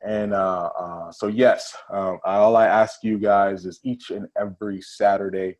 And so yes, all I ask you guys is each and every Saturday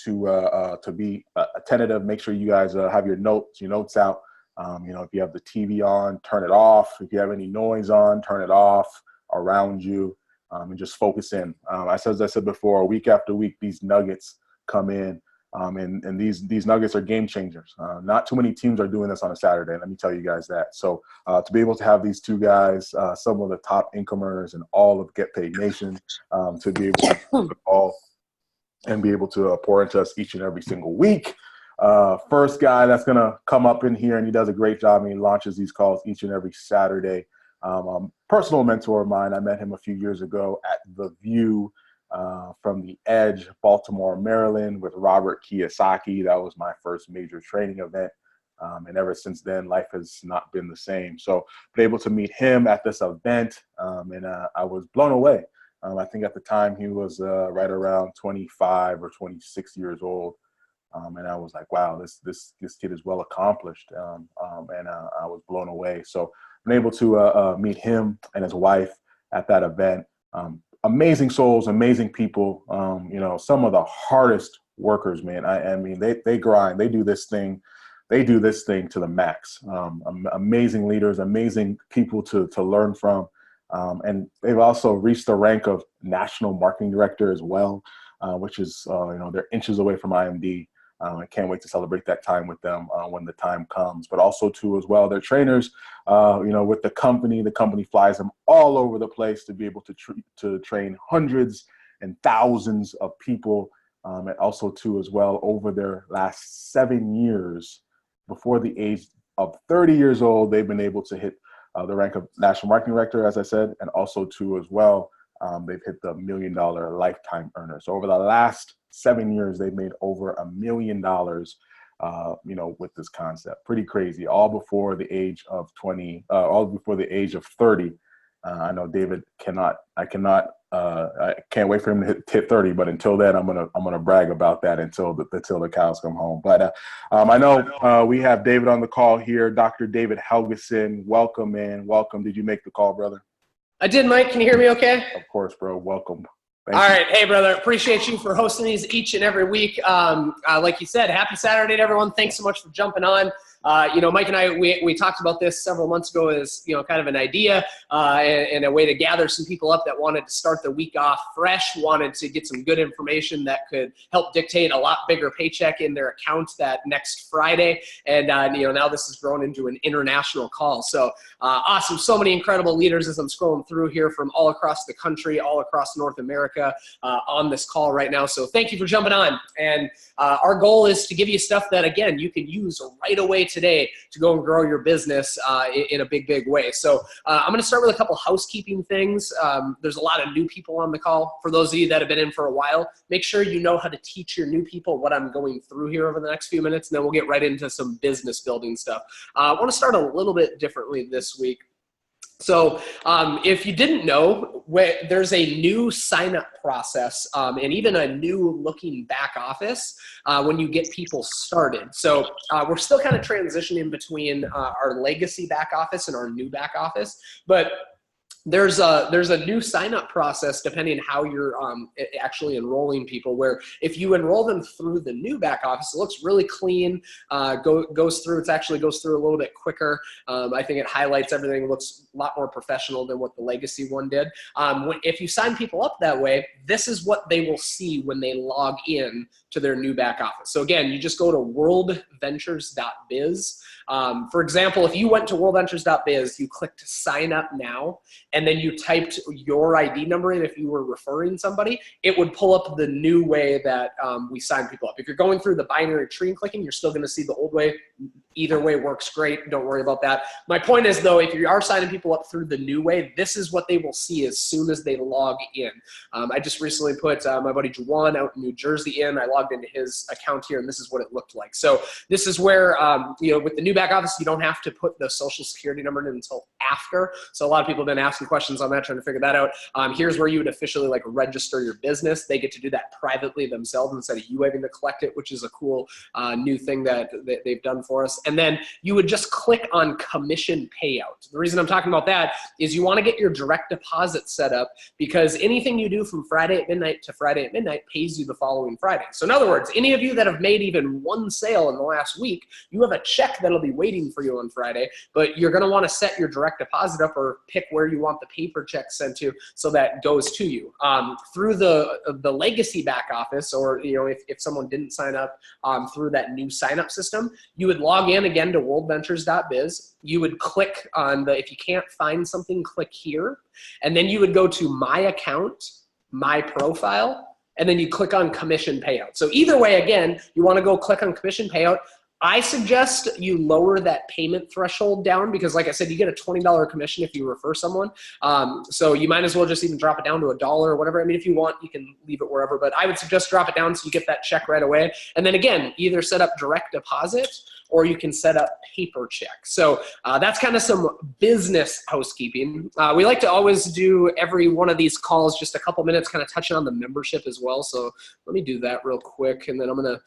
to be attentive. Make sure you guys have your notes out. If you have the TV on, turn it off. If you have any noise on, turn it off around you, and just focus in. As I said before, week after week, these nuggets come in, and these nuggets are game changers. Not too many teams are doing this on a Saturday. Let me tell you guys that. So to be able to have these two guys, some of the top income earners in all of Get Paid Nation, to be able to call and be able to pour into us each and every single week. First guy that's going to come up in here, and he does a great job, and he launches these calls each and every Saturday. Personal mentor of mine. I met him a few years ago at The View from the Edge, Baltimore, Maryland, with Robert Kiyosaki. That was my first major training event. And ever since then, life has not been the same. So been able to meet him at this event, and I was blown away. I think at the time he was right around 25 or 26 years old. And I was like, wow, this kid is well accomplished. And I was blown away. So been able to meet him and his wife at that event. Amazing souls, amazing people. Some of the hardest workers, man. I mean, they grind. They do this thing to the max. Amazing leaders, amazing people to learn from. And they've also reached the rank of national marketing director as well, which is, they're inches away from RMD. I can't wait to celebrate that time with them when the time comes. But also, too, as well, they're trainers, with the company flies them all over the place to be able to train hundreds and thousands of people. And also, too, as well, over their last 7 years, before the age of 30 years old, they've been able to hit the rank of national marketing director, as I said, and also, too, as well, they've hit the $1 million lifetime earner. So over the last 7 years, they've made over $1 million, with this concept. Pretty crazy. All before the age of 30. I know David I can't wait for him to hit 30, but until then, I'm gonna brag about that until the cows come home. But I know we have David on the call here, Dr. David Helgeson. Welcome, man. Welcome. Did you make the call, brother? I did, Mike. Can you hear me okay? Of course, bro. Welcome. All right. Hey, brother. Appreciate you for hosting these each and every week. Like you said, happy Saturday to everyone. Thanks so much for jumping on. Mike and I, we talked about this several months ago as, kind of an idea and a way to gather some people up that wanted to start the week off fresh, wanted to get some good information that could help dictate a lot bigger paycheck in their account that next Friday. And, now this has grown into an international call. So awesome. So many incredible leaders as I'm scrolling through here from all across the country, all across North America on this call right now. So thank you for jumping on. And our goal is to give you stuff that, again, you can use right away today to go and grow your business in a big way. So I'm going to start with a couple housekeeping things. There's a lot of new people on the call. For those of you that have been in for a while, make sure you know how to teach your new people what I'm going through here over the next few minutes, and then we'll get right into some business building stuff. I want to start a little bit differently this week. So if you didn't know, there's a new sign-up process and even a new looking back office when you get people started. So we're still kind of transitioning between our legacy back office and our new back office, but there's a new sign-up process depending how you're actually enrolling people, where if you enroll them through the new back office, it looks really clean, goes through a little bit quicker. I think it highlights everything, looks a lot more professional than what the legacy one did. If you sign people up that way, this is what they will see when they log in to their new back office. So again, you just go to worldventures.biz. For example, if you went to worldventures.biz, you clicked sign up now, and then you typed your ID number in if you were referring somebody, it would pull up the new way that we sign people up. If you're going through the binary tree and clicking, you're still going to see the old way. Either way works great. Don't worry about that. My point is, though, if you are signing people up through the new way, this is what they will see as soon as they log in. I just recently put my buddy Juwan out in New Jersey in. I logged into his account here, and this is what it looked like. So this is where, with the new back office, you don't have to put the social security number in until after. So a lot of people have been asking questions on that, trying to figure that out. Here's where you would officially register your business. They get to do that privately themselves instead of you having to collect it, which is a cool new thing that they've done for us. And then you would just click on commission payout. The reason I'm talking about that is you want to get your direct deposit set up, because anything you do from Friday at midnight to Friday at midnight pays you the following Friday. So in other words, any of you that have made even one sale in the last week, you have a check that'll be waiting for you on Friday, but you're going to want to set your direct deposit up or pick where you want the paper check sent to so that goes to you. Through the legacy back office, or if someone didn't sign up through that new sign up system, you would log in again to worldventures.biz. You would click on if you can't find something, click here, and then you would go to my account, my profile, and then you click on commission payout. So either way, again, you want to go click on commission payout. I suggest you lower that payment threshold down, because like I said, you get a $20 commission if you refer someone. So you might as well just even drop it down to $1 or whatever. I mean, if you want, you can leave it wherever, but I would suggest drop it down so you get that check right away. And then again, either set up direct deposit or you can set up paper check. So that's kind of some business housekeeping. We like to always do every one of these calls just a couple minutes kind of touching on the membership as well. So let me do that real quick, and then I'm gonna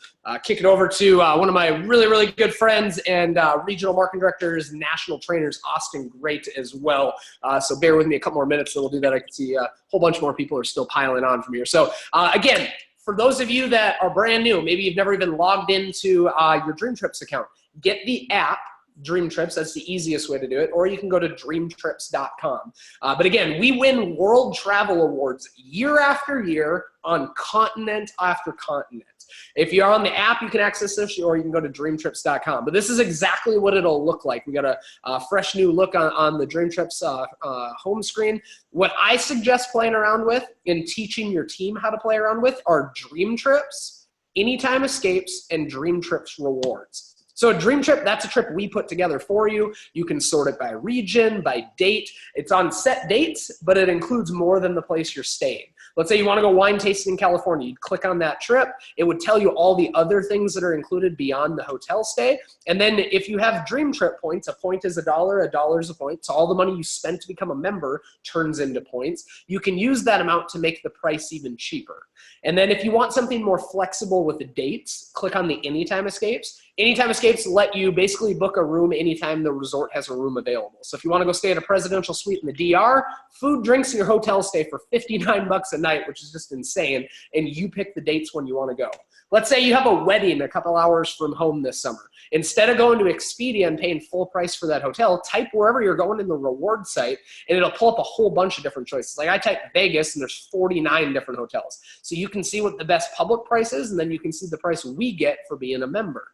kick it over to one of my really good friends and regional marketing directors, national trainers, Austin Grate as well. So bear with me a couple more minutes and we'll do that. I can see a whole bunch more people are still piling on from here. So again, for those of you that are brand new, maybe you've never even logged into your Dream Trips account, get the app, Dream Trips. That's the easiest way to do it. Or you can go to dreamtrips.com. But again, we win world travel awards year after year on continent after continent. If you're on the app, you can access this, or you can go to dreamtrips.com. But this is exactly what it'll look like. We got a fresh new look on the Dream Trips home screen. What I suggest playing around with and teaching your team how to play around with are Dream Trips, Anytime Escapes, and Dream Trips rewards. So a dream trip, that's a trip we put together for you. You can sort it by region, by date. It's on set dates, but it includes more than the place you're staying. Let's say you want to go wine tasting in California. You'd click on that trip. It would tell you all the other things that are included beyond the hotel stay. And then if you have dream trip points, a point is $1, $1 is a point. So all the money you spent to become a member turns into points. You can use that amount to make the price even cheaper. And then if you want something more flexible with the dates, click on the Anytime Escapes. Anytime Escapes let you basically book a room anytime the resort has a room available. So if you want to go stay at a presidential suite in the DR, food, drinks, and your hotel stay for $59 a night, which is just insane, and you pick the dates when you want to go. Let's say you have a wedding a couple hours from home this summer. Instead of going to Expedia and paying full price for that hotel, type wherever you're going in the reward site, and it'll pull up a whole bunch of different choices. Like I typed Vegas, and there's 49 different hotels. So you can see what the best public price is, and then you can see the price we get for being a member.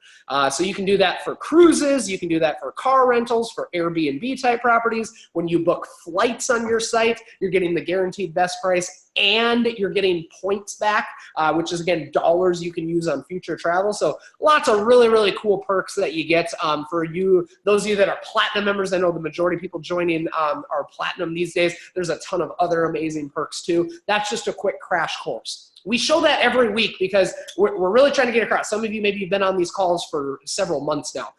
So you can do that for cruises. You can do that for car rentals, for Airbnb type properties. When you book flights on your site, you're getting the guaranteed best price, and you're getting points back, which is, again, dollars you can use on future travel. So lots of really cool perks that you get for you. Those of you that are platinum members, I know the majority of people joining are platinum these days. There's a ton of other amazing perks too. That's just a quick crash course. We show that every week because we're really trying to get across. Some of you maybe have been on these calls for several months now.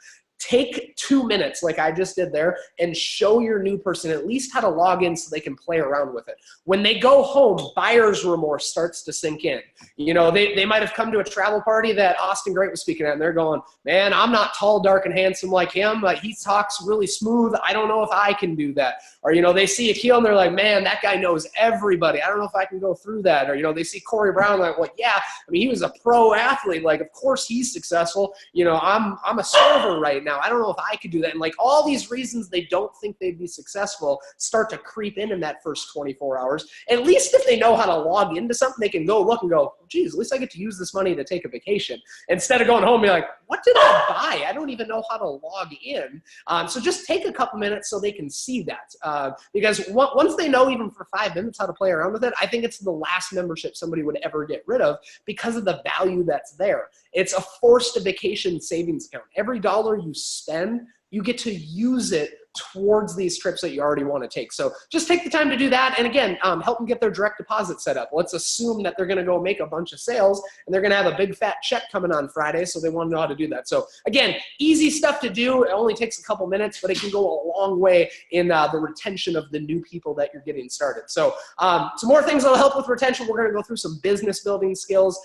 Take 2 minutes, like I just did there, and show your new person at least how to log in so they can play around with it. When they go home, buyer's remorse starts to sink in. You know, they might have come to a travel party that Austin Grate was speaking at, and they're going, man, I'm not tall, dark, and handsome like him, but he talks really smooth. I don't know if I can do that. Or, you know, they see Akil, and they're like, man, that guy knows everybody. I don't know if I can go through that. Or, you know, they see Corey Brown, like, well, yeah, I mean, he was a pro athlete. Like, of course he's successful. You know, I'm a server right now. I don't know if I could do that. And like all these reasons they don't think they'd be successful start to creep in that first 24 hours. At least if they know how to log into something, they can go look and go, geez, at least I get to use this money to take a vacation. Instead of going home and be like, what did I buy? I don't even know how to log in. So just take a couple minutes so they can see that. Because once they know even for 5 minutes how to play around with it, I think it's the last membership somebody would ever get rid of because of the value that's there. It's a forced vacation savings account. Every dollar you spend, you get to use it towards these trips that you already want to take. So just take the time to do that. And again, help them get their direct deposit set up. Let's assume that they're going to go make a bunch of sales and they're going to have a big fat check coming on Friday. So they want to know how to do that. So again, easy stuff to do. It only takes a couple minutes, but it can go a long way in the retention of the new people that you're getting started. So some more things that'll help with retention. We're going to go through some business building skills.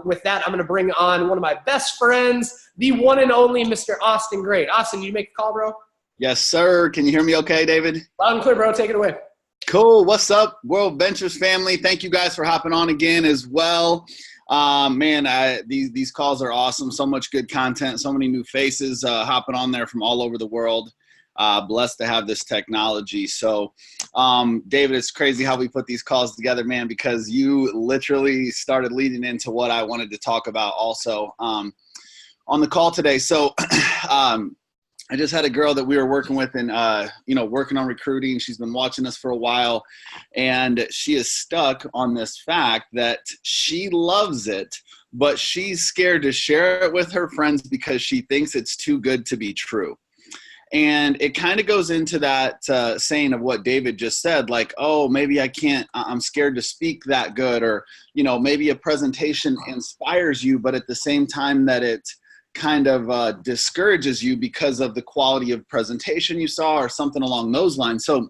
With that, I'm going to bring on one of my best friends, the one and only Mr. Austin Grate. Austin, you make the call, bro? Yes, sir. Can you hear me okay, David? Loud and clear, bro. Take it away. Cool. What's up, WorldVentures family? Thank you guys for hopping on again as well. Man, these calls are awesome. So much good content, so many new faces hopping on there from all over the world. Blessed to have this technology. So, David, it's crazy how we put these calls together, man, because you literally started leading into what I wanted to talk about also on the call today. So, I just had a girl that we were working with and, working on recruiting. She's been watching us for a while, and she is stuck on this fact that she loves it, but she's scared to share it with her friends because she thinks it's too good to be true. And it kind of goes into that saying of what David just said, like, oh, maybe I'm scared to speak that good, or, maybe a presentation inspires you, but at the same time that it kind of discourages you because of the quality of presentation you saw or something along those lines. So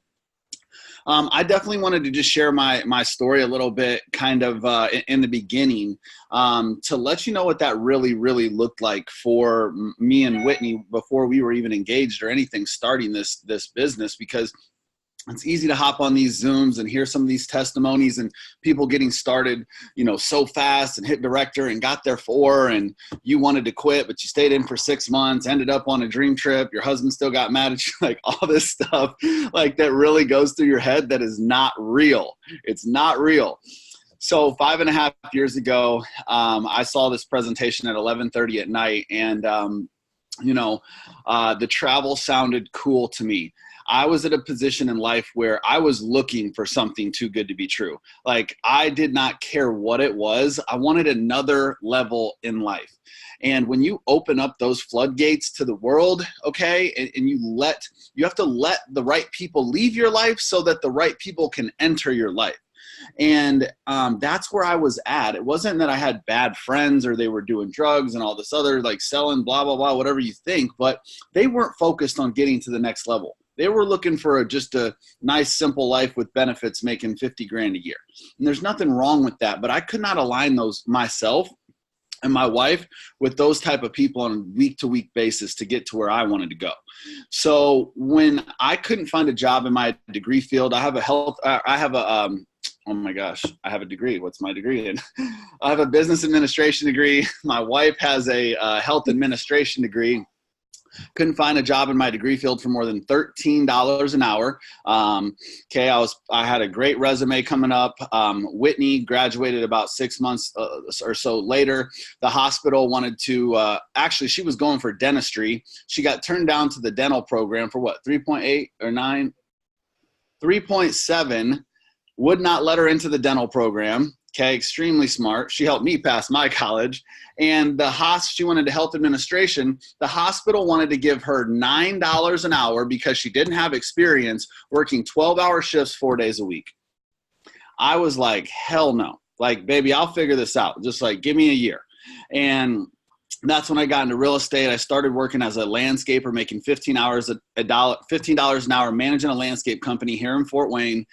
I definitely wanted to just share my story a little bit kind of in the beginning to let you know what that really, really looked like for me and Whitney before we were even engaged or anything starting this business, because it's easy to hop on these Zooms and hear some of these testimonies and people getting started, so fast and hit director and got there and you wanted to quit, but you stayed in for 6 months, ended up on a dream trip. Your husband still got mad at you, like all this stuff like that really goes through your head that is not real. It's not real. So 5.5 years ago, I saw this presentation at 11:30 at night, and, the travel sounded cool to me. I was at a position in life where I was looking for something too good to be true. Like, I did not care what it was. I wanted another level in life. And when you open up those floodgates to the world, okay, and you have to let the right people leave your life so that the right people can enter your life. And that's where I was at. It wasn't that I had bad friends or they were doing drugs and all this other, like selling, blah, blah, blah, whatever you think, but they weren't focused on getting to the next level. They were looking for just a nice, simple life with benefits, making 50 grand a year. And there's nothing wrong with that, but I could not align those myself and my wife with those type of people on a week-to-week basis to get to where I wanted to go. So when I couldn't find a job in my degree field, I have a degree. What's my degree in? I have a business administration degree. My wife has a health administration degree. Couldn't find a job in my degree field for more than $13 an hour. I had a great resume coming up. Whitney graduated about 6 months or so later. The hospital wanted to, she was going for dentistry. She got turned down to the dental program for what, 3.8 or 9? 3.7, would not let her into the dental program. Okay, extremely smart. She helped me pass my college. And she wanted to health administration. The hospital wanted to give her $9 an hour because she didn't have experience working 12-hour shifts 4 days a week. I was like, hell no. Like, baby, I'll figure this out. Just like, give me a year. And that's when I got into real estate. I started working as a landscaper, making $15 an hour, managing a landscape company here in Fort Wayne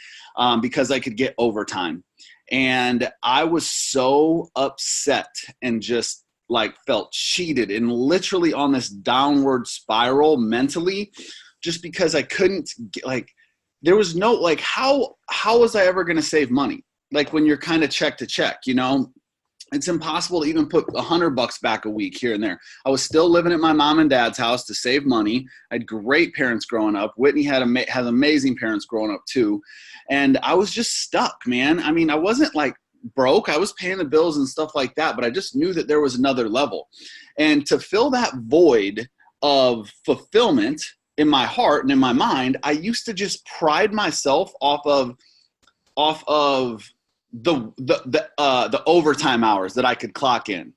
because I could get overtime. And I was so upset and just like felt cheated and literally on this downward spiral mentally, just because I couldn't there was no, like, how was I ever going to save money? Like, when you're kind of check to check, it's impossible to even put $100 back a week here and there. I was still living at my mom and dad's house to save money. I had great parents growing up. Whitney has amazing parents growing up too. And I was just stuck, man. I mean, I wasn't like broke. I was paying the bills and stuff like that, but I just knew that there was another level. And to fill that void of fulfillment in my heart and in my mind, I used to just pride myself off of the overtime hours that I could clock in.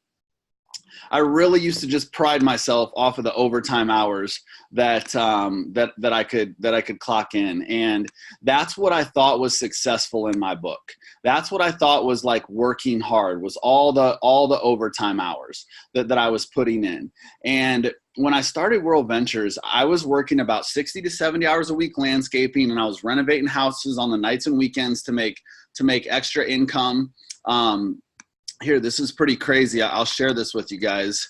I really used to just pride myself off of the overtime hours that I could clock in. And that's what I thought was successful in my book. That's what I thought was like working hard, was all the overtime hours that I was putting in. And when I started WorldVentures, I was working about 60 to 70 hours a week landscaping, and I was renovating houses on the nights and weekends to make extra income. Here, this is pretty crazy. I'll share this with you guys.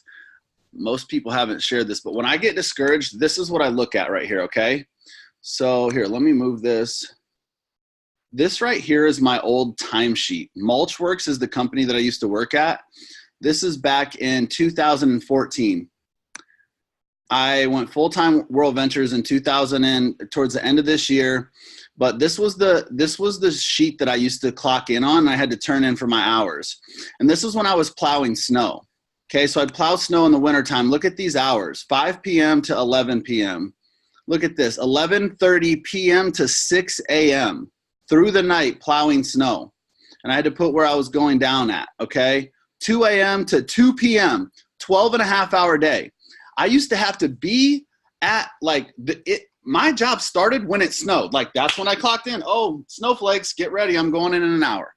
Most people haven't shared this, but when I get discouraged, this is what I look at right here, okay? So here, let me move this. This right here is my old timesheet. Mulchworks is the company that I used to work at. This is back in 2014. I went full-time WorldVentures in 2000 and towards the end of this year. But this was the sheet that I used to clock in on, and I had to turn in for my hours. And this is when I was plowing snow. Okay, so I'd plow snow in the wintertime. Look at these hours, 5 p.m. to 11 p.m. Look at this, 11:30 p.m. to 6 a.m. through the night plowing snow. And I had to put where I was going down at, okay? 2 a.m. to 2 p.m., 12 and a half hour day. I used to have to be at like my job started when it snowed. Like that's when I clocked in. Oh, snowflakes, get ready. I'm going in an hour.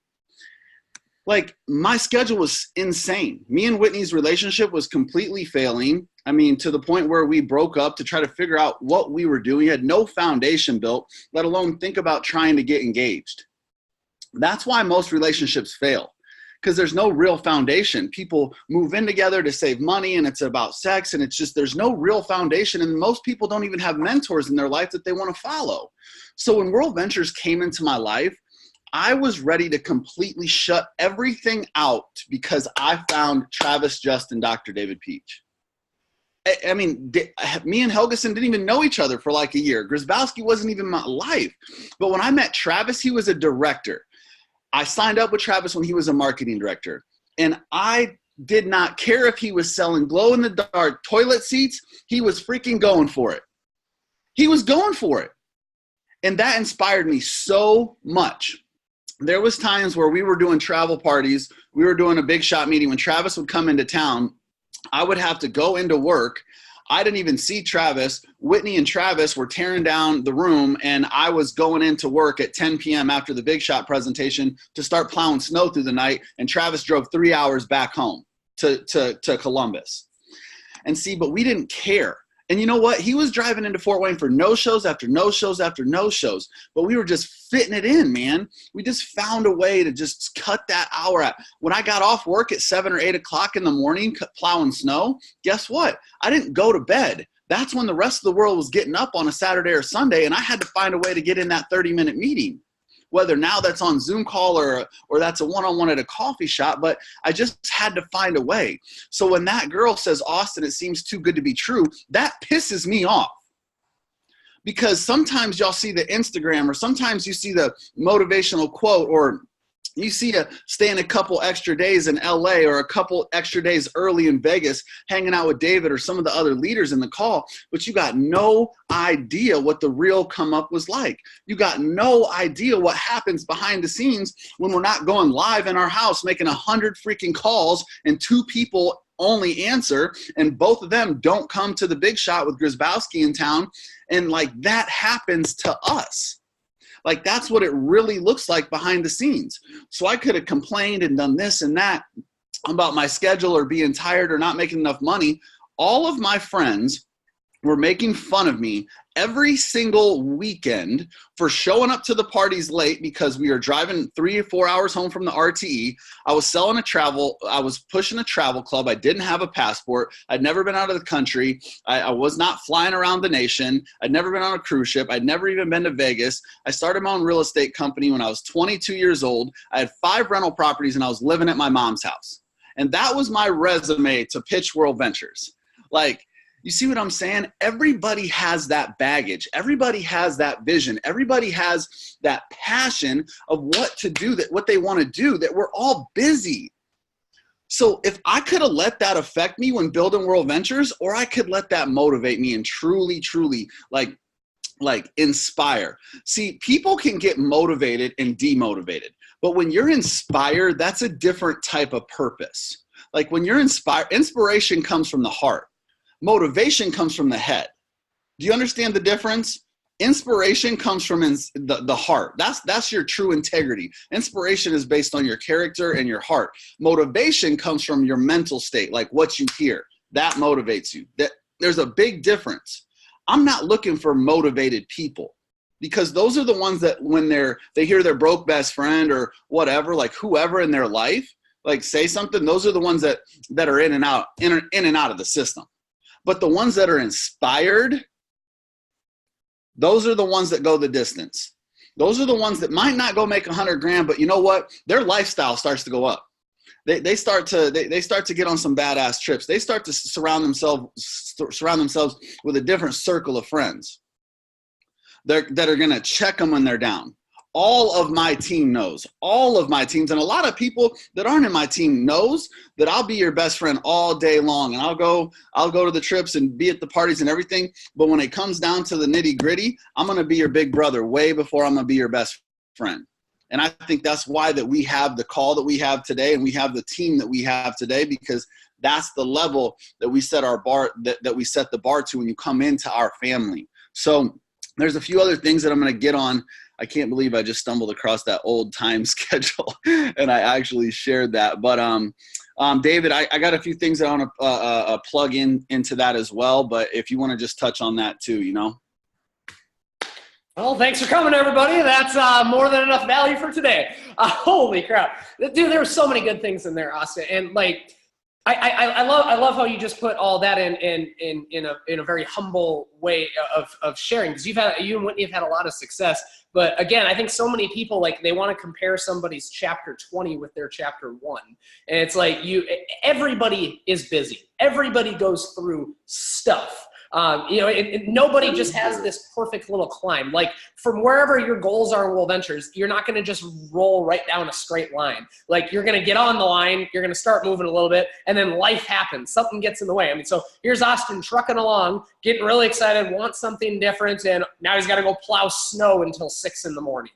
Like my schedule was insane. Me and Whitney's relationship was completely failing. I mean, to the point where we broke up to try to figure out what we were doing. We had no foundation built, let alone think about trying to get engaged. That's why most relationships fail. Because there's no real foundation. People move in together to save money, and it's about sex, and it's just there's no real foundation, and most people don't even have mentors in their life that they want to follow. So when WorldVentures came into my life, I was ready to completely shut everything out because I found Travis, Justin, Dr. David Peach. I mean, me and Helgeson didn't even know each other for like a year. Grzybowski wasn't even my life. But when I met Travis, he was a director. I signed up with Travis when he was a marketing director, and I did not care if he was selling glow-in-the-dark toilet seats. He was freaking going for it. He was going for it. And that inspired me so much. There was times where we were doing travel parties. We were doing a big shot meeting. When Travis would come into town, I would have to go into work. I didn't even see Travis. Whitney and Travis were tearing down the room, and I was going into work at 10 p.m. after the big shot presentation to start plowing snow through the night, and Travis drove 3 hours back home to Columbus. And see, but we didn't care. And you know what? He was driving into Fort Wayne for no shows after no shows after no shows. But we were just fitting it in, man. We just found a way to just cut that hour out. When I got off work at 7 or 8 o'clock in the morning plowing snow, guess what? I didn't go to bed. That's when the rest of the world was getting up on a Saturday or Sunday, and I had to find a way to get in that 30-minute meeting. Whether now that's on Zoom call or that's a one-on-one at a coffee shop, but I just had to find a way. So when that girl says, Austin, it seems too good to be true, that pisses me off. Because sometimes y'all see the Instagram, or sometimes you see the motivational quote, or you see staying a couple extra days in LA or a couple extra days early in Vegas, hanging out with David or some of the other leaders in the call, but you got no idea what the real come up was like. You got no idea what happens behind the scenes when we're not going live in our house, making 100 freaking calls and 2 people only answer, and both of them don't come to the big shot with Grzybowski in town. And like that happens to us. Like that's what it really looks like behind the scenes. So I could have complained and done this and that about my schedule or being tired or not making enough money. All of my friends were making fun of me every single weekend for showing up to the parties late because we were driving 3 or 4 hours home from the RTE. I was pushing a travel club. I didn't have a passport. I'd never been out of the country. I was not flying around the nation. I'd never been on a cruise ship. I'd never even been to Vegas. I started my own real estate company when I was 22 years old. I had 5 rental properties, and I was living at my mom's house. And that was my resume to pitch WorldVentures. Like, you see what I'm saying? Everybody has that baggage. Everybody has that vision. Everybody has that passion of what to do, what they want to do, that we're all busy. So if I could have let that affect me when building WorldVentures, or I could let that motivate me and truly like inspire. See, people can get motivated and demotivated, but when you're inspired, that's a different type of purpose. Like when you're inspired, inspiration comes from the heart. Motivation comes from the head. Do you understand the difference? Inspiration comes from the heart. That's your true integrity. Inspiration is based on your character and your heart. Motivation comes from your mental state, like what you hear. That motivates you. There's a big difference. I'm not looking for motivated people, because those are the ones that when they hear their broke best friend or whatever, like whoever in their life, like say something, those are the ones that are in and out of the system. But the ones that are inspired, those are the ones that go the distance. Those are the ones that might not go make 100 grand, but you know what? Their lifestyle starts to go up. They start to get on some badass trips. They start to surround themselves with a different circle of friends that are going to check them when they're down. All of my team knows, all of my teams, and a lot of people that aren't in my team knows that I'll be your best friend all day long, and I'll go to the trips and be at the parties and everything. But when it comes down to the nitty gritty, I'm going to be your big brother way before I'm going to be your best friend. And I think that's why that we have the call that we have today, and we have the team that we have today, because that's the level that we set our bar, that we set the bar to when you come into our family. So there's a few other things that I'm going to get on. I can't believe I just stumbled across that old time schedule and I actually shared that. But David, I got a few things that I want to plug into that as well. But if you want to just touch on that too, you know. Well, thanks for coming, everybody. That's more than enough value for today. Holy crap. Dude, there were so many good things in there, Austin. And like, I love how you just put all that in a very humble way of sharing, because you and Whitney have had a lot of success. But again, I think so many people, like, they want to compare somebody's chapter 20 with their chapter 1. And it's like everybody is busy. Everybody goes through stuff. Nobody just has this perfect little climb. Like, from wherever your goals are in WorldVentures, you're not going to just roll right down a straight line. Like, you're going to get on the line, you're going to start moving a little bit, and then life happens. Something gets in the way. I mean, so here's Austin trucking along, getting really excited, wants something different, and now he's got to go plow snow until 6 in the morning.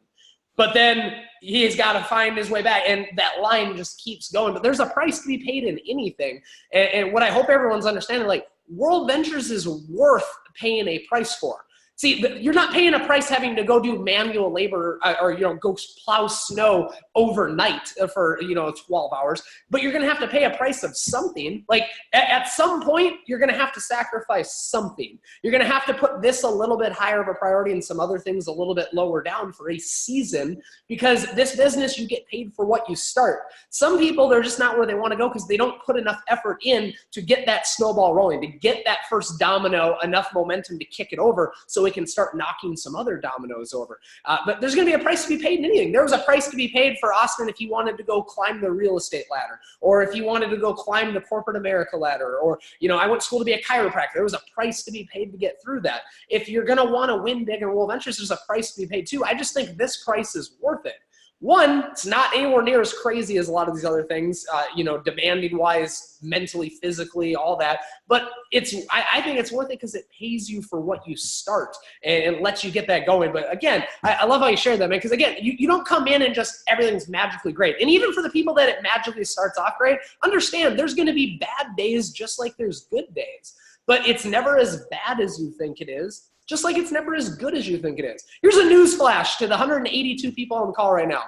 But then he's got to find his way back, and that line just keeps going. But there's a price to be paid in anything. And what I hope everyone's understanding, like, WorldVentures is worth paying a price for. See, you're not paying a price having to go do manual labor or go plow snow overnight for 12 hours, but you're going to have to pay a price of something. Like, at some point, you're going to have to sacrifice something. You're going to have to put this a little bit higher of a priority and some other things a little bit lower down for a season, because this business, you get paid for what you start. Some people, they're just not where they want to go because they don't put enough effort in to get that snowball rolling, to get that first domino enough momentum to kick it over so it can start knocking some other dominoes over. But there's going to be a price to be paid in anything. There was a price to be paid for Austin if he wanted to go climb the real estate ladder, or if he wanted to go climb the corporate America ladder, or, I went to school to be a chiropractor. There was a price to be paid to get through that. If you're going to want to win big in WorldVentures, there's a price to be paid too. I just think this price is worth it. One, it's not anywhere near as crazy as a lot of these other things, demanding wise, mentally, physically, all that. But I think it's worth it because it pays you for what you start and lets you get that going. But again, I love how you shared that, man, because again, you don't come in and just everything's magically great. And even for the people that it magically starts off great, understand there's going to be bad days just like there's good days. But it's never as bad as you think it is, just like it's never as good as you think it is. Here's a news flash to the 182 people on the call right now.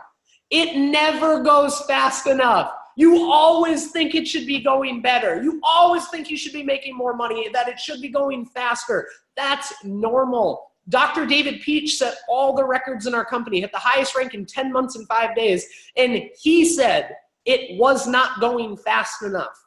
It never goes fast enough. You always think it should be going better. You always think you should be making more money, that it should be going faster. That's normal. Dr. David Peach set all the records in our company, hit the highest rank in 10 months and 5 days, and he said it was not going fast enough.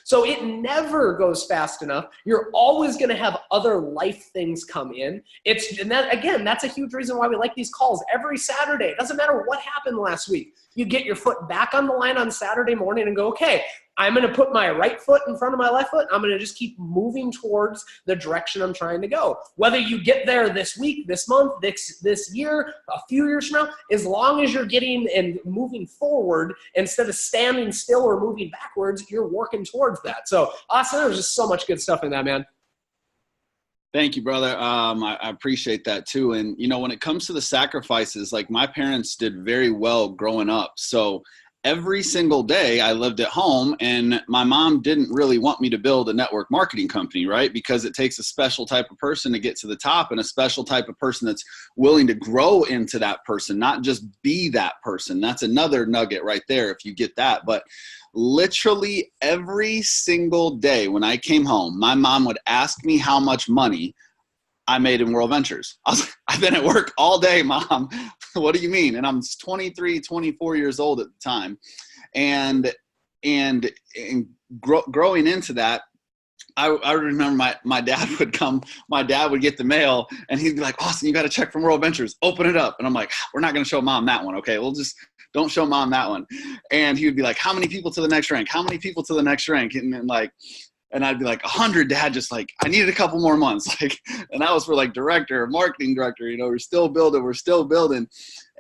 So it never goes fast enough. You're always going to have other life things come in. That's a huge reason why we like these calls every Saturday. It doesn't matter what happened last week. You get your foot back on the line on Saturday morning and go, okay, I'm going to put my right foot in front of my left foot. I'm going to just keep moving towards the direction I'm trying to go. Whether you get there this week, this month, this year, a few years from now, as long as you're getting and moving forward instead of standing still or moving backwards, you're working towards that. So, Austin, there's just so much good stuff in that, man. Thank you, brother. I appreciate that too. And, when it comes to the sacrifices, like, my parents did very well growing up. So every single day I lived at home, and my mom didn't really want me to build a network marketing company, right? Because it takes a special type of person to get to the top, and a special type of person that's willing to grow into that person, not just be that person. That's another nugget right there if you get that. But literally every single day when I came home, my mom would ask me how much money I made in WorldVentures. I was like, I've been at work all day, Mom. What do you mean? And I'm 23, 24 years old at the time. And growing into that, I remember my dad would come, my dad would get the mail and he'd be like, Austin, you got a check from WorldVentures, open it up. And I'm like, we're not going to show Mom that one. Okay, we'll just don't show Mom that one. And he would be like, how many people to the next rank? How many people to the next rank? And then and I'd be like, 100, Dad, just like, I needed a couple more months. And that was for director, marketing director, we're still building.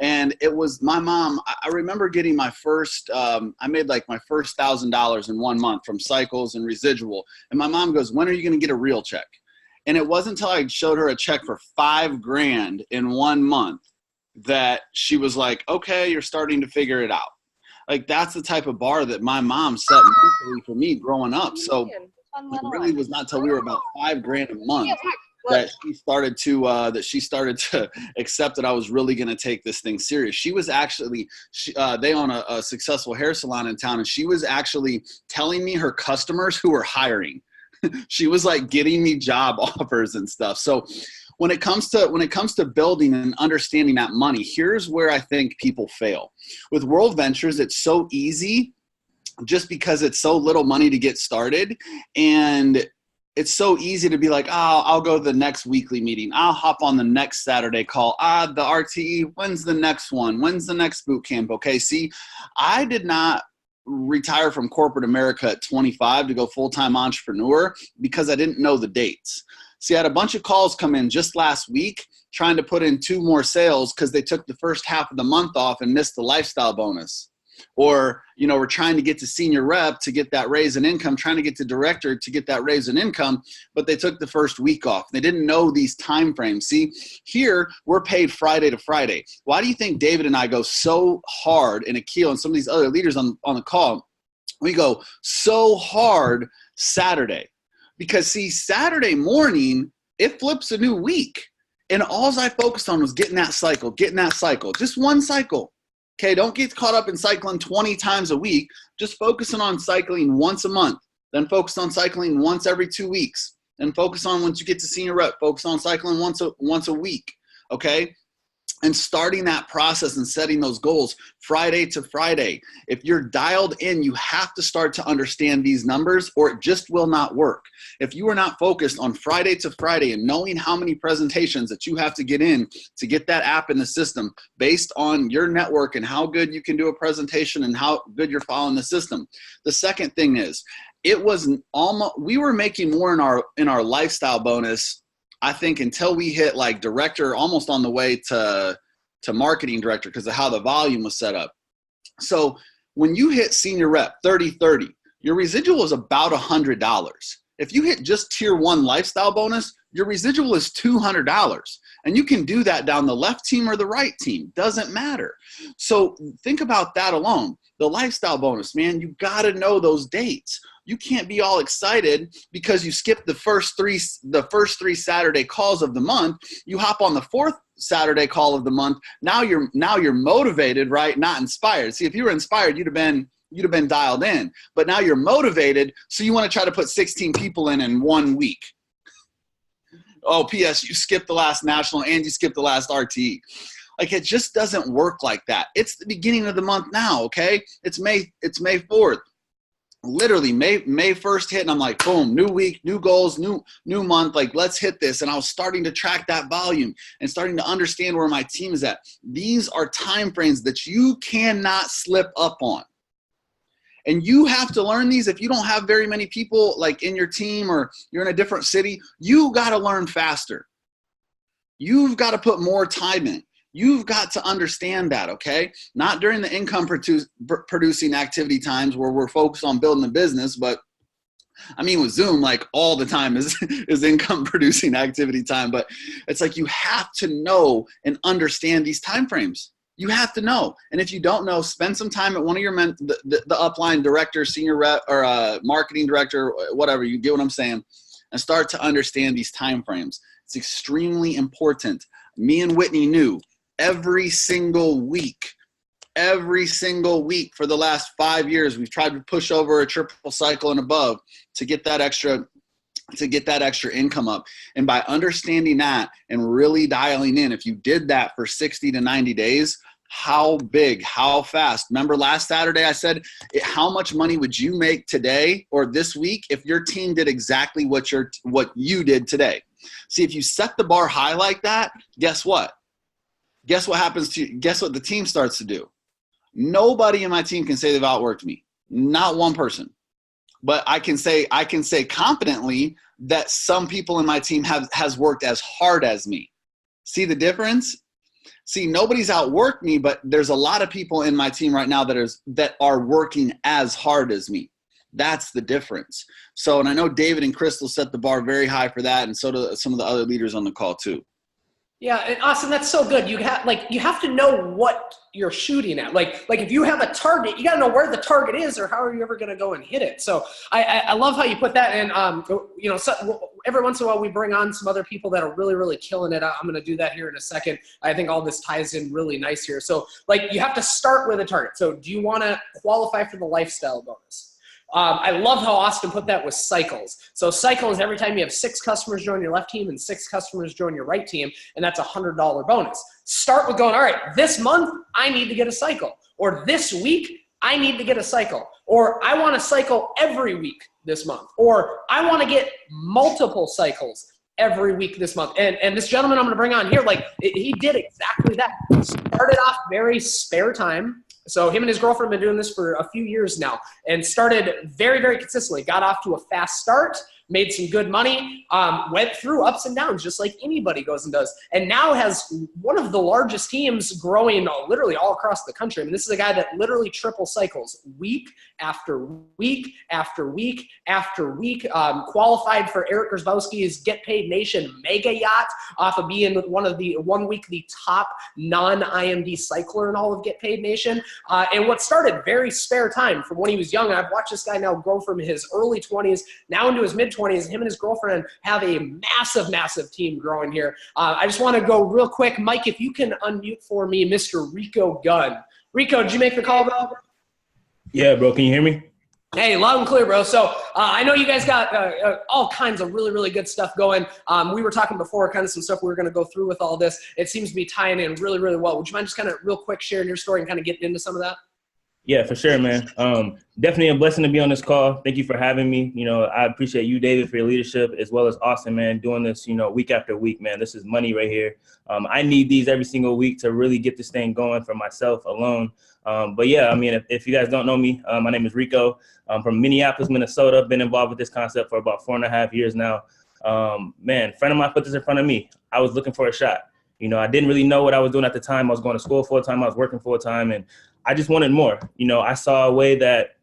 And it was my mom. I remember getting my first, I made my first $1,000 in 1 month from cycles and residual. And my mom goes, when are you going to get a real check? And it wasn't until I showed her a check for $5,000 in 1 month that she was like, okay, you're starting to figure it out. That's the type of bar that my mom set mentally for me growing up. So it really was not until we were about $5,000 a month that she started to accept that I was really going to take this thing serious. She was actually, they own a successful hair salon in town, and she was actually telling me her customers who were hiring. She was getting me job offers and stuff. So when it comes to building and understanding that money, here's where I think people fail. With WorldVentures, it's so easy just because it's so little money to get started, and it's so easy to be like, oh, I'll go to the next weekly meeting. I'll hop on the next Saturday call. The RTE, when's the next one? When's the next boot camp? Okay, see, I did not retire from corporate America at 25 to go full-time entrepreneur because I didn't know the dates. See, I had a bunch of calls come in just last week trying to put in 2 more sales because they took the first half of the month off and missed the lifestyle bonus. Or, we're trying to get to senior rep to get that raise in income, trying to get to director to get that raise in income, but they took the first week off. They didn't know these time frames. See, here we're paid Friday to Friday. Why do you think David and I go so hard, and Akil and some of these other leaders on the call, we go so hard Saturday? Because see, Saturday morning, it flips a new week. And all I focused on was getting that cycle, just one cycle. Okay, don't get caught up in cycling 20 times a week. Just focusing on cycling once a month. Then focus on cycling once every 2 weeks. Then focus on, once you get to senior rep, focus on cycling once a week. Okay? And starting that process and setting those goals Friday to Friday. If you're dialed in, you have to start to understand these numbers or it just will not work. If you are not focused on Friday to Friday and knowing how many presentations that you have to get in to get that app in the system based on your network and how good you can do a presentation and how good you're following the system. The second thing is, we were making more in our lifestyle bonus, I think, until we hit director, almost on the way to marketing director because of how the volume was set up. So when you hit senior rep 30-30, your residual is about $100. If you hit just tier 1 lifestyle bonus, your residual is $200. And you can do that down the left team or the right team. Doesn't matter. So think about that alone. The lifestyle bonus, man, you got to know those dates. You can't be all excited because you skipped the first three Saturday calls of the month. You hop on the 4th Saturday call of the month. Now you're motivated, right? Not inspired. See, if you were inspired, you'd have been dialed in. But now you're motivated, so you want to try to put 16 people in 1 week. Oh, P.S. you skipped the last national and you skipped the last RTE. It just doesn't work like that. It's the beginning of the month now, okay? It's May 4th. Literally May 1st hit and I'm like, boom, new week, new goals, new month, let's hit this. And I was starting to track that volume and starting to understand where my team is at. These are time frames that you cannot slip up on. And you have to learn these. If you don't have very many people in your team or you're in a different city, you got to learn faster. You've got to put more time in. You've got to understand that, okay? Not during the income producing activity times where we're focused on building the business, but I mean with Zoom, all the time is income producing activity time. But it's you have to know and understand these time frames. You have to know. And if you don't know, spend some time at one of your the upline director, senior rep, or marketing director, whatever. You get what I'm saying, and start to understand these time frames. It's extremely important. Me and Whitney knew every single week for the last 5 years, we've tried to push over a triple cycle and above to get that extra income up. And by understanding that and really dialing in, if you did that for 60 to 90 days, how big, how fast. Remember last Saturday I said, how much money would you make today or this week if your team did exactly what you did today? See, if you set the bar high like that, guess what? Guess what happens to you? Guess what the team starts to do? Nobody in my team can say they've outworked me. Not one person. But I can say confidently that some people in my team has worked as hard as me. See the difference? See, nobody's outworked me, but there's a lot of people in my team right now that are working as hard as me. That's the difference. So, and I know David and Crystal set the bar very high for that, and so do some of the other leaders on the call too. Yeah, and Austin, that's so good. You have to know what you're shooting at. Like if you have a target, you got to know where the target is, or how are you ever going to go and hit it. So I love how you put that. And every once in a while we bring on some other people that are really, really killing it. I'm going to do that here in a second. I think all this ties in really nice here. So you have to start with a target. So do you want to qualify for the lifestyle bonus? I love how Austin put that with cycles. So cycles, every time you have 6 customers join your left team and 6 customers join your right team, and that's a $100 bonus. Start with going, all right, this month I need to get a cycle, or this week I need to get a cycle, or I want to cycle every week this month, or I want to get multiple cycles every week this month. And this gentleman I'm going to bring on here, he did exactly that. Started off very spare time. So him and his girlfriend have been doing this for a few years now, and started very, very consistently. Got off to a fast start, made some good money, went through ups and downs just like anybody goes and does, and now has one of the largest teams growing literally all across the country. I mean, this is a guy that literally triple cycles week after week after week after week. Qualified for Eric Grabowski's Get Paid Nation mega yacht off of being one week the top non-IMD cycler in all of Get Paid Nation. And what started very spare time from when he was young, and I've watched this guy now grow from his early 20s now into his mid-20s. Him and his girlfriend have a massive, massive team growing here. I just want to go real quick. Mike, if you can unmute for me, Mr. Rico Gunn. Rico, did you make the call, bro? Yeah, bro. Can you hear me? Hey, loud and clear, bro. So I know you guys got all kinds of really, really good stuff going. We were talking before, kind of some stuff we were going to go through with all this. It seems to be tying in really, really well. Would you mind just kind of real quick sharing your story and kind of getting into some of that? Yeah, for sure, man. Definitely a blessing to be on this call. Thank you for having me. I appreciate you, David, for your leadership, as well as Austin, man, doing this, week after week, man. This is money right here. I need these every single week to really get this thing going for myself alone. But yeah, I mean, if you guys don't know me, my name is Rico. I'm from Minneapolis, Minnesota. Been involved with this concept for about 4.5 years now. Man, a friend of mine put this in front of me. I was looking for a shot. I didn't really know what I was doing at the time. I was going to school full time. I was working full time, and I just wanted more. I saw a way that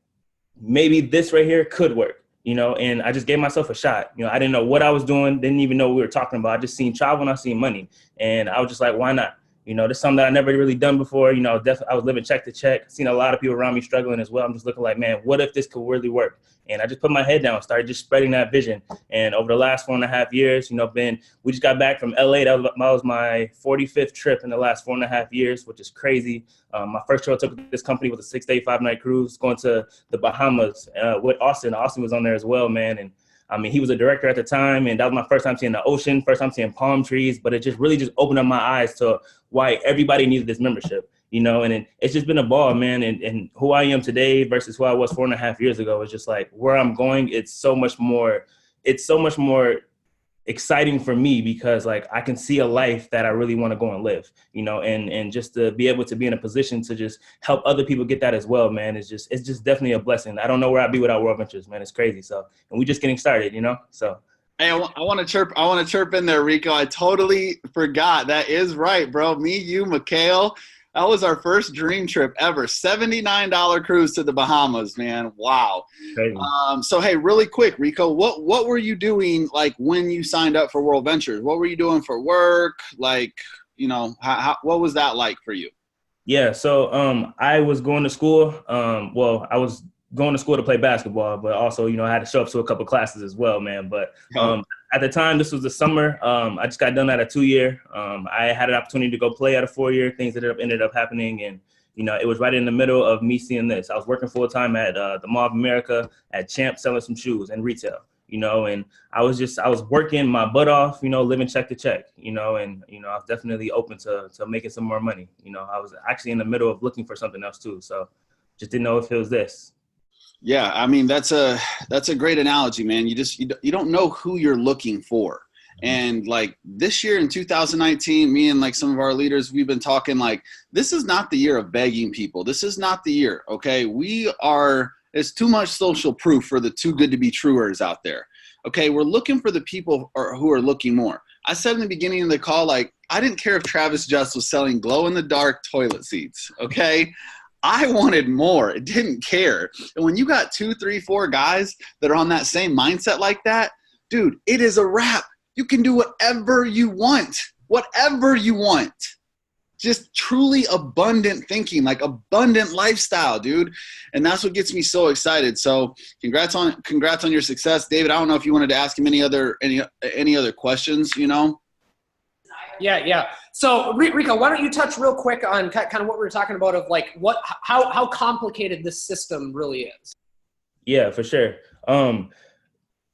maybe this right here could work, and I just gave myself a shot. I didn't know what I was doing. Didn't even know what we were talking about. I just seen travel and I seen money. And I was just like, why not? This is something that I never really done before. I was living check to check, seen a lot of people around me struggling as well. I'm just looking like, man, what if this could really work? And I just put my head down, started just spreading that vision. And over the last 4.5 years, we just got back from LA. That was my 45th trip in the last 4.5 years, which is crazy. My first trip I took with this company was a 6-day, 5-night cruise going to the Bahamas with Austin. Austin was on there as well, man. And I mean, he was a director at the time, and that was my first time seeing the ocean, first time seeing palm trees, but it just really just opened up my eyes to why everybody needed this membership, and it's just been a ball, man. And who I am today versus who I was 4.5 years ago is just like where I'm going. It's so much more exciting for me because like I can see a life that I really want to go and live, and just to be able to be in a position to just help other people get that as well, man. It's just definitely a blessing. I don't know where I'd be without WorldVentures, man. It's crazy. So, and we're just getting started, so. Hey, I want to chirp in there, Rico. I totally forgot. That is right, bro. Me, you, Mikhail. That was our first dream trip ever. $79 cruise to the Bahamas, man. Wow. Crazy. So, hey, really quick, Rico, what were you doing like when you signed up for WorldVentures? What were you doing for work? Like, what was that like for you? Yeah, so I was going to school. Well, I was going to school to play basketball, but also, I had to show up to a couple classes as well, man. But Yep. at the time, this was the summer. I just got done at a 2-year. I had an opportunity to go play at a 4-year. Things ended up happening, and it was right in the middle of me seeing this. I was working full time at the Mall of America at Champ, selling some shoes and retail. And I was working my butt off, living check to check, and I was definitely open to making some more money. I was actually in the middle of looking for something else too. So just didn't know if it was this. Yeah, I mean, that's a great analogy, man. You don't know who you're looking for. And like this year in 2019, me and like some of our leaders, we've been talking like, this is not the year of begging people. This is not the year. Okay. There's too much social proof for the too good to be truers out there. Okay. We're looking for the people who are looking more. I said in the beginning of the call, like, I didn't care if Travis Just was selling glow in the dark toilet seats. Okay. I wanted more. It didn't care. And when you got 2, 3, 4 guys that are on that same mindset like that, dude, it is a wrap. You can do whatever you want, Just truly abundant thinking, like abundant lifestyle, dude. And that's what gets me so excited. So congrats on your success. David, I don't know if you wanted to ask him any other questions, Yeah. So Rico, why don't you touch real quick on kind of what we were talking about of like how complicated this system really is? Yeah, for sure.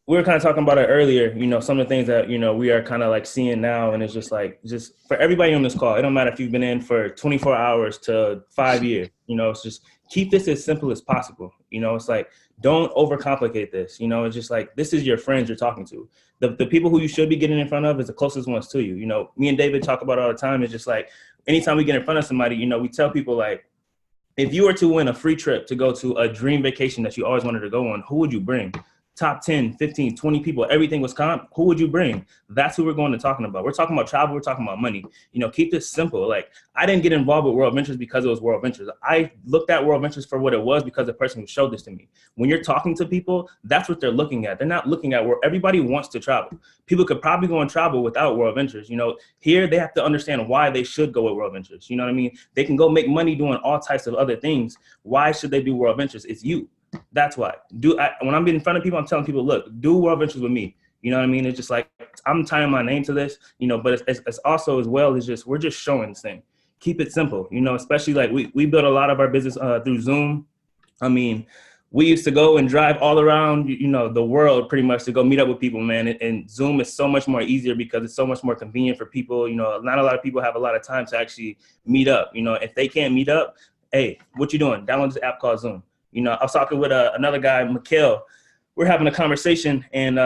We were kind of talking about it earlier, some of the things that, we are kind of like seeing now. And it's just for everybody on this call, it don't matter if you've been in for 24 hours to 5 years, it's just keep this as simple as possible. It's like, don't overcomplicate this. It's just like, this is your friends you're talking to. The people who you should be getting in front of is the closest ones to you. Me and David talk about it all the time. It's just like, anytime we get in front of somebody, we tell people like, if you were to win a free trip to go to a dream vacation that you always wanted to go on, who would you bring? Top 10, 15, 20 people, everything was comp. Who would you bring? That's who we're going to talking about. We're talking about travel. We're talking about money. Keep this simple. Like, I didn't get involved with WorldVentures because it was WorldVentures. I looked at WorldVentures for what it was because the person who showed this to me. When you're talking to people, that's what they're looking at. They're not looking at where everybody wants to travel. People could probably go and travel without WorldVentures. Here they have to understand why they should go with WorldVentures. You know what I mean? They can go make money doing all types of other things. Why should they do WorldVentures? It's you. That's why. When I'm in front of people, I'm telling people, look, do WorldVentures with me. You know what I mean? It's just like, I'm tying my name to this, but it's also as well as just, we're just showing this thing. Keep it simple, especially like we built a lot of our business through Zoom. I mean, we used to go and drive all around, the world pretty much to go meet up with people, man. And Zoom is so much more easier because it's so much more convenient for people. Not a lot of people have a lot of time to actually meet up. If they can't meet up, hey, what you doing? Download this app called Zoom. I was talking with another guy, Mikhail. We're having a conversation, and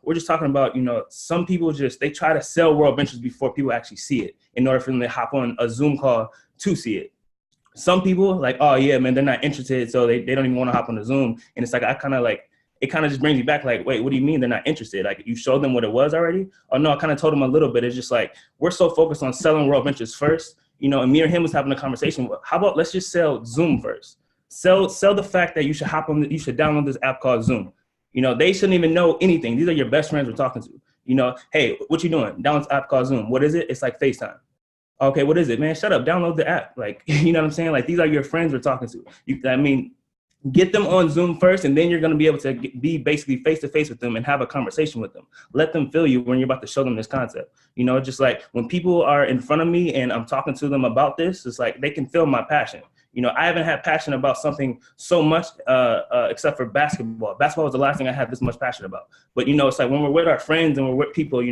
we're just talking about, some people they try to sell WorldVentures before people actually see it in order for them to hop on a Zoom call to see it. Some people like, oh yeah, man, they're not interested, so they don't even want to hop on the Zoom. And it's like, it kind of just brings me back like, wait, what do you mean they're not interested? Like, you showed them what it was already? Oh no, I kind of told them a little bit. It's just like, we're so focused on selling WorldVentures first, and me and him was having a conversation. How about let's just sell Zoom first? Sell the fact that you should you should download this app called Zoom. They shouldn't even know anything. These are your best friends we're talking to. Hey, what you doing? Download this app called Zoom. What is it? It's like FaceTime. Okay, what is it, man? Shut up. Download the app. Like, you know what I'm saying? Like, these are your friends we're talking to. Get them on Zoom first, and then you're going to be able to be basically face-to-face with them and have a conversation with them. Let them feel you when you're about to show them this concept. Just like when people are in front of me and I'm talking to them about this, it's like they can feel my passion. I haven't had passion about something so much except for basketball. Basketball was the last thing I had this much passion about. But, it's like when we're with our friends and we're with people,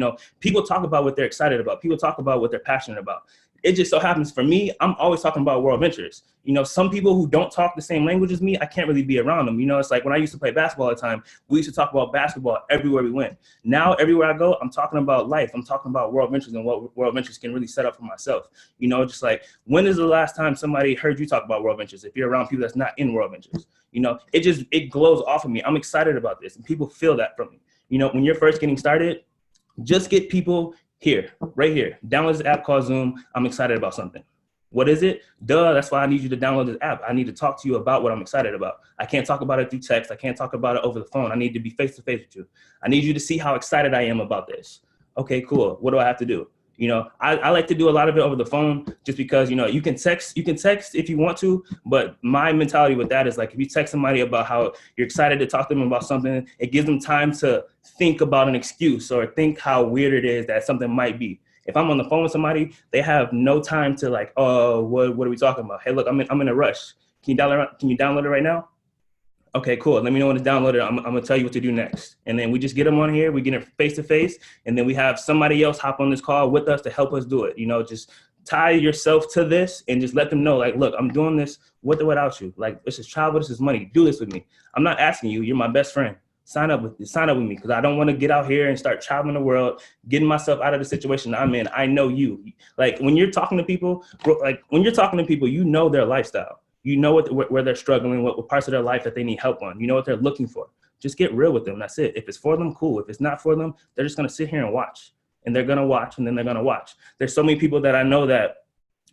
people talk about what they're excited about. People talk about what they're passionate about. It just so happens for me, I'm always talking about WorldVentures. Some people who don't talk the same language as me, I can't really be around them. It's like when I used to play basketball all the time, we used to talk about basketball everywhere we went. Now, everywhere I go, I'm talking about life. I'm talking about WorldVentures and what WorldVentures can really set up for myself. Just like, when is the last time somebody heard you talk about WorldVentures? If you're around people that's not in WorldVentures, it glows off of me. I'm excited about this, and people feel that from me. When you're first getting started, just get people right here. Download this app called Zoom. I'm excited about something. What is it? That's why I need you to download this app. I need to talk to you about what I'm excited about. I can't talk about it through text. I can't talk about it over the phone. I need to be face-to-face with you. I need you to see how excited I am about this. Okay, cool. What do I have to do? You know, I like to do a lot of it over the phone just because, you know, you can text if you want to, but my mentality with that is like, if you text somebody about how you're excited to talk to them about something, it gives them time to think about an excuse or think how weird it is that something might be. If I'm on the phone with somebody, they have no time to like, oh, what are we talking about? Hey, look, I'm in a rush. Can you download it right now? Okay, cool. Let me know when it's downloaded. I'm going to tell you what to do next. And then we just get them on here. We get it face to face. And then we have somebody else hop on this call with us to help us do it. You know, just tie yourself to this and just let them know, like, look, I'm doing this with or without you. Like, this is travel. This is money. Do this with me. I'm not asking you. You're my best friend. Sign up with me because I don't want to get out here and start traveling the world, getting myself out of the situation I'm in. I know you. Like, when you're talking to people, you know their lifestyle. You know where they're struggling, what parts of their life that they need help on. You know what they're looking for. Just get real with them. That's it. If it's for them, cool. If it's not for them, they're just going to sit here and watch. And they're going to watch, and then they're going to watch. There's so many people that I know that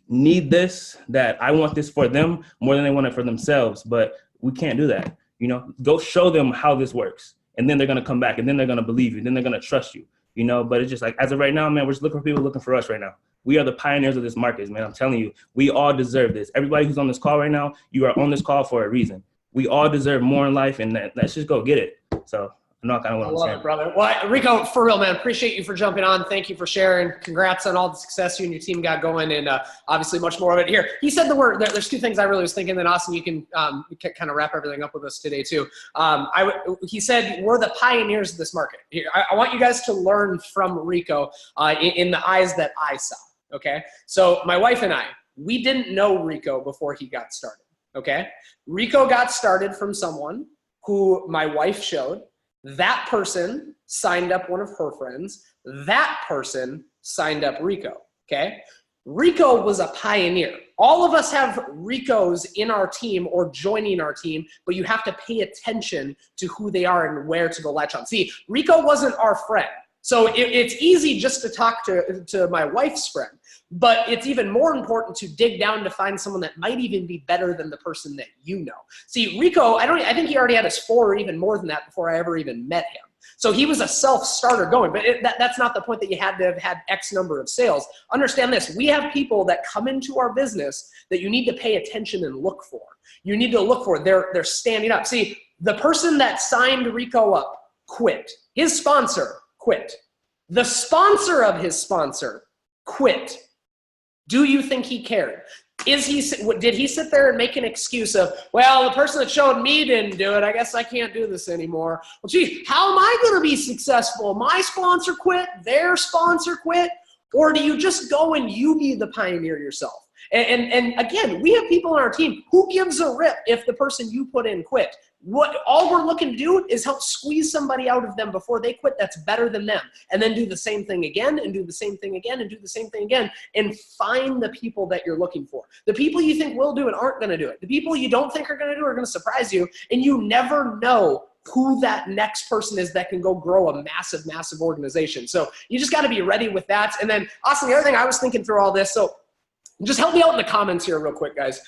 need this, that I want this for them more than they want it for themselves. But we can't do that. You know, go show them how this works. And then they're going to come back, and then they're going to believe you. Then they're going to trust you. You know, but it's just like, as of right now, man, we're just looking for people looking for us right now. We are the pioneers of this market, man. I'm telling you, we all deserve this. Everybody who's on this call right now, you are on this call for a reason. We all deserve more in life, and let's just go get it. So I know kind of what I'm saying. I love it, brother. Well, Rico, for real, man, appreciate you for jumping on. Thank you for sharing. Congrats on all the success you and your team got going, and obviously much more of it here. He said the word. There's two things I really was thinking. Then Austin, you can kind of wrap everything up with us today too. He said we're the pioneers of this market. Here, I want you guys to learn from Rico in the eyes that I saw. Okay, so my wife and I, we didn't know Rico before he got started. Okay, Rico got started from someone who my wife showed. That person signed up one of her friends. That person signed up Rico. Okay, Rico was a pioneer. All of us have Ricos in our team or joining our team, but you have to pay attention to who they are and where to go latch on. See, Rico wasn't our friend. So it's easy just to talk to my wife's friend, but it's even more important to dig down to find someone that might even be better than the person that you know. See, Rico, I think he already had his 4 or even more than that before I ever even met him. So he was a self-starter going, but that's not the point that you had to have had X number of sales. Understand this, we have people that come into our business that you need to pay attention and look for. You need to look for, they're standing up. See, the person that signed Rico up quit. His sponsor quit. The sponsor of his sponsor quit. Do you think he cared? Did he sit there and make an excuse of, well, the person that showed me didn't do it, I guess I can't do this anymore. Well, geez, how am I going to be successful? My sponsor quit, their sponsor quit, or do you just go and you be the pioneer yourself? And again, we have people on our team. Who gives a rip if the person you put in quit? All we're looking to do is help squeeze somebody out of them before they quit that's better than them. And then do the same thing again, and do the same thing again, and do the same thing again, and find the people that you're looking for. The people you think will do it aren't going to do it. The people you don't think are going to do it are going to surprise you, and you never know who that next person is that can go grow a massive, massive organization. So you just got to be ready with that. And then, Austin, the other thing I was thinking through all this, so just help me out in the comments here real quick, guys.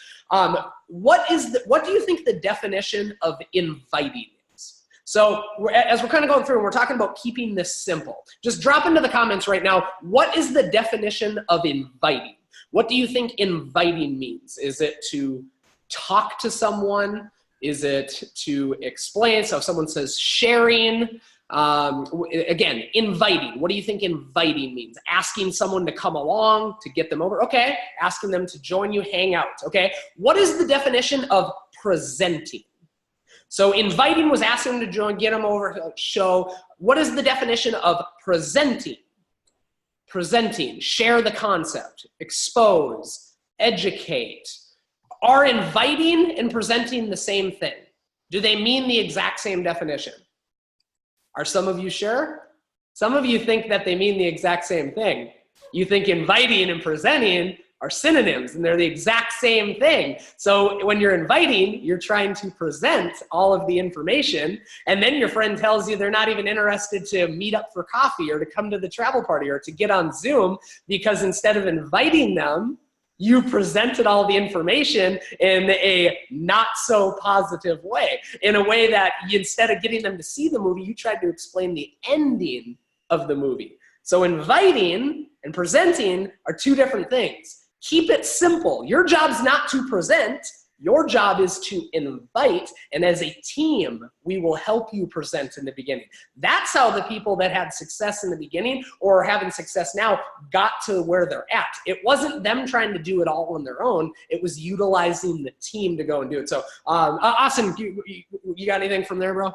What do you think the definition of inviting is? So as we're kind of going through and we're talking about keeping this simple, just drop into the comments right now, what is the definition of inviting? What do you think inviting means? Is it to talk to someone? Is it to explain? So if someone says sharing, again, inviting. What do you think inviting means? Asking someone to come along, to get them over. Okay. Asking them to join you, hang out. Okay. What is the definition of presenting? So inviting was asking them to join, get them over, show. What is the definition of presenting? Presenting, share the concept, expose, educate. Are inviting and presenting the same thing? Do they mean the exact same definition? Are some of you sure? Some of you think that they mean the exact same thing. You think inviting and presenting are synonyms and they're the exact same thing. So when you're inviting, you're trying to present all of the information, and then your friend tells you they're not even interested to meet up for coffee or to come to the travel party or to get on Zoom, because instead of inviting them, you presented all the information in a not so positive way, in a way that instead of getting them to see the movie, you tried to explain the ending of the movie. So inviting and presenting are two different things. Keep it simple. Your job's not to present. Your job is to invite, and as a team, we will help you present in the beginning. That's how the people that had success in the beginning or are having success now got to where they're at. It wasn't them trying to do it all on their own. It was utilizing the team to go and do it. So, Austin, you got anything from there, bro?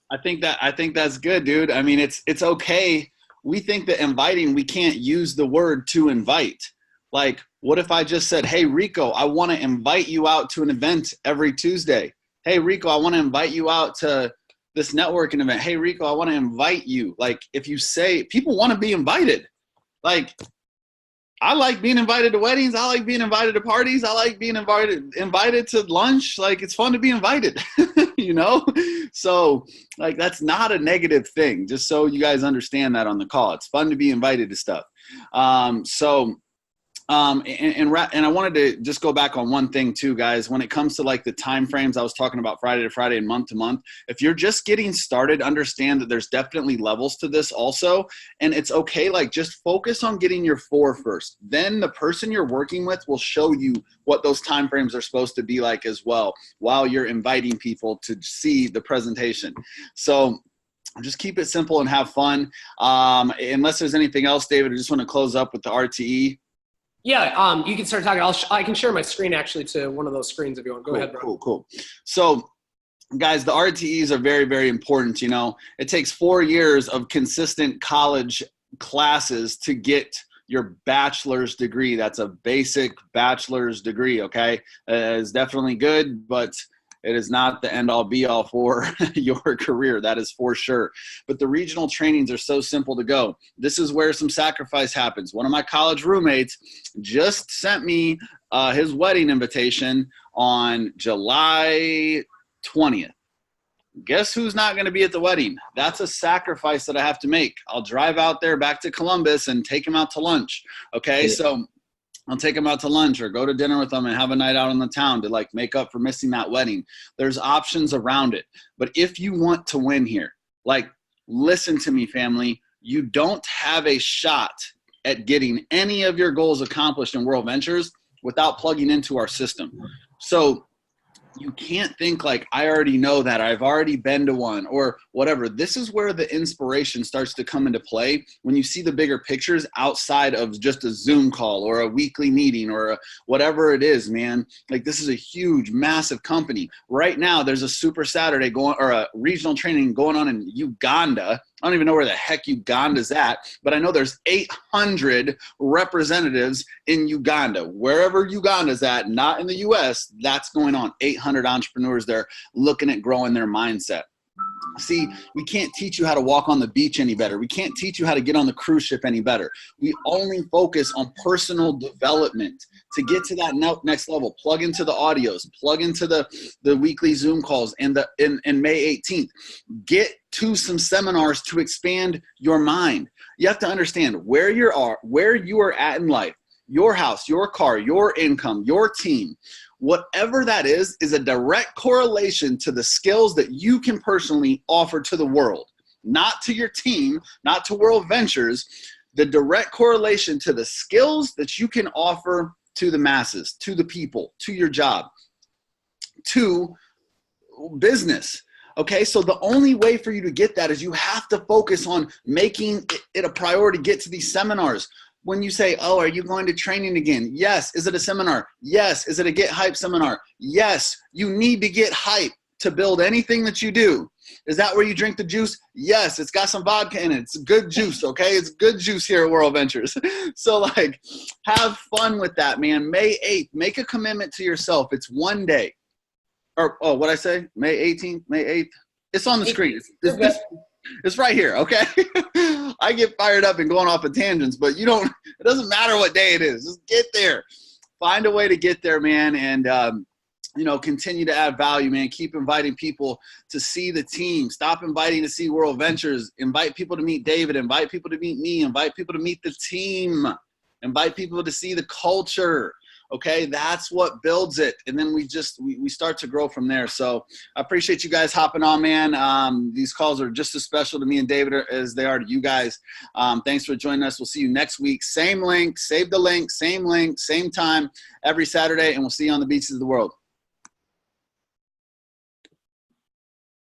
I think that's good, dude. I mean, it's okay. We think that inviting, we can't use the word to invite. Like, what if I just said, hey, Rico, I want to invite you out to an event every Tuesday. Hey, Rico, I want to invite you out to this networking event. Hey, Rico, I want to invite you. Like, if you say, people want to be invited. Like, I like being invited to weddings. I like being invited to parties. I like being invited to lunch. Like, it's fun to be invited, you know? So, like, that's not a negative thing, just so you guys understand that on the call. It's fun to be invited to stuff. And I wanted to just go back on one thing too, guys. When it comes to like the time frames I was talking about, Friday to Friday and month to month, if you're just getting started, understand that there's definitely levels to this also. And it's okay, like just focus on getting your 4 first. Then the person you're working with will show you what those time frames are supposed to be like as well, while you're inviting people to see the presentation. So just keep it simple and have fun. Unless there's anything else, David, I just want to close up with the RTE. Yeah, you can start talking. I can share my screen actually to one of those screens if you want. Go ahead, bro. Cool. So, guys, the RTEs are very, very important. You know, it takes 4 years of consistent college classes to get your bachelor's degree. That's a basic bachelor's degree, okay? It's definitely good, but it is not the end all be all for your career. That is for sure. But the regional trainings are so simple to go. This is where some sacrifice happens. One of my college roommates just sent me his wedding invitation on July 20th. Guess who's not going to be at the wedding? That's a sacrifice that I have to make. I'll drive out there back to Columbus and take him out to lunch. Okay, yeah. So I'll take them out to lunch or go to dinner with them and have a night out in the town to like make up for missing that wedding. There's options around it. But if you want to win here, like, listen to me, family, you don't have a shot at getting any of your goals accomplished in WorldVentures without plugging into our system. So you can't think like, I already know that, I've already been to one or whatever. This is where the inspiration starts to come into play when you see the bigger pictures outside of just a Zoom call or a weekly meeting or whatever it is, man. Like, this is a huge, massive company. Right now, there's a Super Saturday going, or a regional training going on in Uganda. I don't even know where the heck Uganda's at, but I know there's 800 representatives in Uganda. Wherever Uganda's at, not in the US, that's going on. 800 entrepreneurs there looking at growing their mindset. See, we can't teach you how to walk on the beach any better. We can't teach you how to get on the cruise ship any better. We only focus on personal development to get to that next level. Plug into the audios, plug into the weekly Zoom calls and May 18th. Get to some seminars to expand your mind. You have to understand where you are at in life, your house, your car, your income, your team. Whatever that is a direct correlation to the skills that you can personally offer to the world, not to your team, not to WorldVentures. The direct correlation to the skills that you can offer to the masses, to the people, to your job, to business. Okay, so the only way for you to get that is you have to focus on making it a priority to get to these seminars. When you say, oh, are you going to training again? Yes. Is it a seminar? Yes. Is it a get hype seminar? Yes. You need to get hype to build anything that you do. Is that where you drink the juice? Yes. It's got some vodka in it. It's good juice, okay? It's good juice here at WorldVentures. So, like, have fun with that, man. May 8th, make a commitment to yourself. It's one day. Or, oh, what'd I say? May 18th, May 8th? It's on the screen. It's right here, okay? I get fired up and going off of tangents, but it doesn't matter what day it is. Just get there. Find a way to get there, man, and, continue to add value, man. Keep inviting people to see the team. Stop inviting to see WorldVentures. Invite people to meet David. Invite people to meet me. Invite people to meet the team. Invite people to see the culture. Okay, that's what builds it. And then we start to grow from there. So I appreciate you guys hopping on, man. These calls are just as special to me and David as they are to you guys. Thanks for joining us. We'll see you next week. Same link, save the link, same time every Saturday, and we'll see you on the beaches of the world.